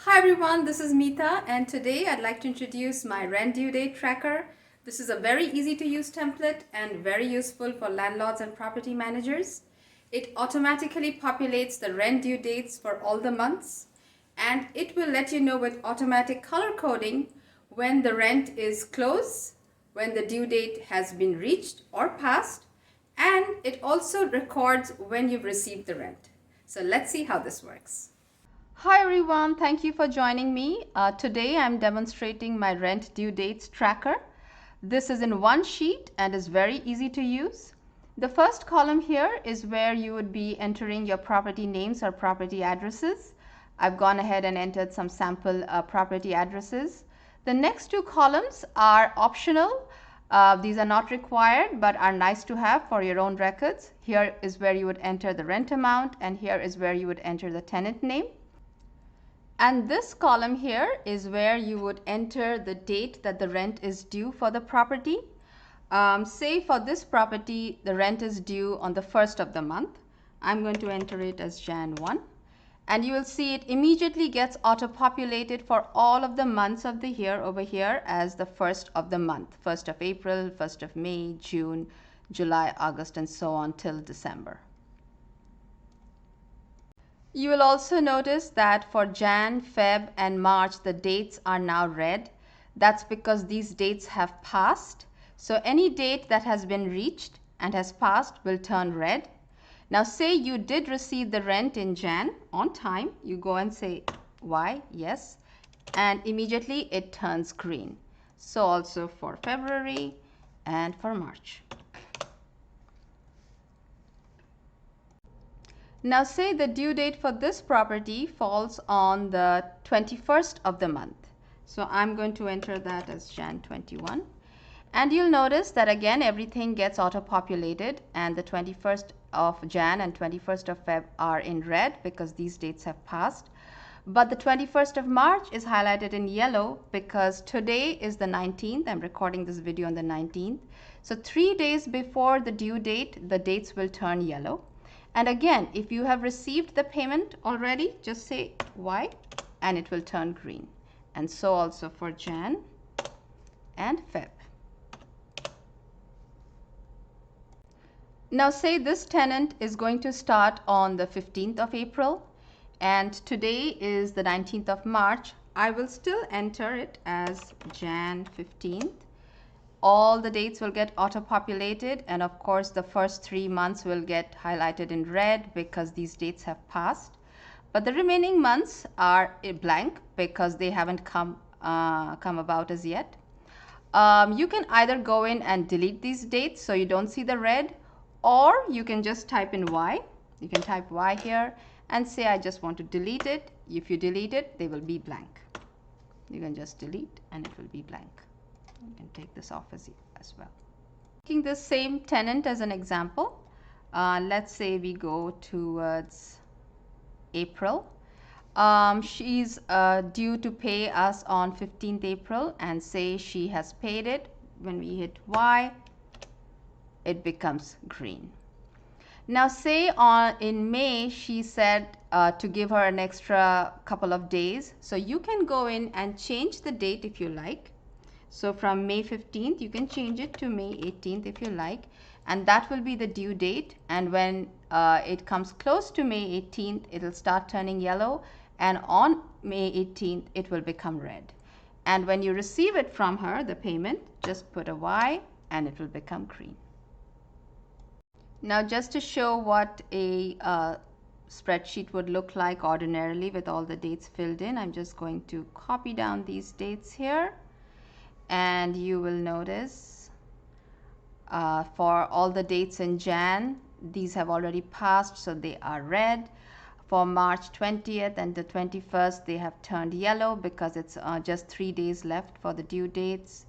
Hi everyone, this is Meeta and today I'd like to introduce my rent due date tracker. This is a very easy to use template and very useful for landlords and property managers. It automatically populates the rent due dates for all the months and it will let you know with automatic color coding when the rent is close, when the due date has been reached or passed, and it also records when you've received the rent. So let's see how this works. Hi everyone, thank you for joining me. Today I'm demonstrating my rent due dates tracker. This is in one sheet and is very easy to use. The first column here is where you would be entering your property names or property addresses. I've gone ahead and entered some sample property addresses. The next two columns are optional. These are not required but are nice to have for your own records. Here is where you would enter the rent amount and here is where you would enter the tenant name. And this column here is where you would enter the date that the rent is due for the property. Say for this property, the rent is due on the 1st of the month. I'm going to enter it as Jan 1. And you will see it immediately gets auto-populated for all of the months of the year over here as the 1st of the month. 1st of April, 1st of May, June, July, August, and so on till December. You will also notice that for Jan, Feb, and March, the dates are now red. That's because these dates have passed. So any date that has been reached and has passed will turn red. Now say you did receive the rent in Jan on time. You go and say Y, yes, and immediately it turns green. So also for February and for March. Now say the due date for this property falls on the 21st of the month. So I'm going to enter that as Jan 21. And you'll notice that again everything gets auto-populated and the 21st of Jan and 21st of Feb are in red because these dates have passed. But the 21st of March is highlighted in yellow because today is the 19th. I'm recording this video on the 19th. So 3 days before the due date, the dates will turn yellow. And again, if you have received the payment already, just say Y and it will turn green. And so also for Jan and Feb. Now say this tenant is going to start on the 15th of April and today is the 19th of March. I will still enter it as Jan 15th. All the dates will get auto-populated and of course the first 3 months will get highlighted in red because these dates have passed. But the remaining months are blank because they haven't come about as yet. You can either go in and delete these dates so you don't see the red, or you can just type in Y. You can type Y here and say I just want to delete it. If you delete it, they will be blank. You can just delete and it will be blank. You can take this off as well. Taking the same tenant as an example, let's say we go towards April. She's due to pay us on 15th April and say she has paid it. When we hit Y, it becomes green. Now say in May she said to give her an extra couple of days. So you can go in and change the date if you like. So from May 15th, you can change it to May 18th if you like, and that will be the due date. And when it comes close to May 18th, it will start turning yellow, and on May 18th, it will become red. And when you receive it from her, the payment, just put a Y and it will become green. Now just to show what a spreadsheet would look like ordinarily with all the dates filled in, I'm just going to copy down these dates here. And you will notice for all the dates in Jan, these have already passed, so they are red. For March 20th and the 21st, they have turned yellow because it's just 3 days left for the due dates.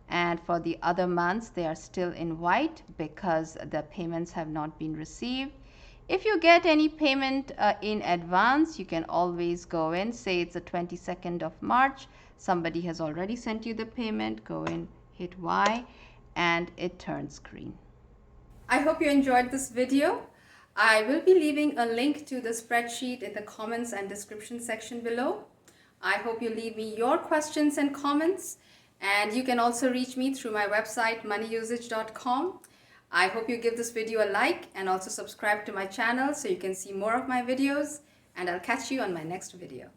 And for the other months, they are still in white because the payments have not been received. If you get any payment in advance, you can always go in, say it's the 22nd of March, somebody has already sent you the payment, go in, hit Y, and it turns green. I hope you enjoyed this video. I will be leaving a link to the spreadsheet in the comments and description section below. I hope you leave me your questions and comments, and you can also reach me through my website moneyusage.com. I hope you give this video a like and also subscribe to my channel so you can see more of my videos, and I'll catch you on my next video.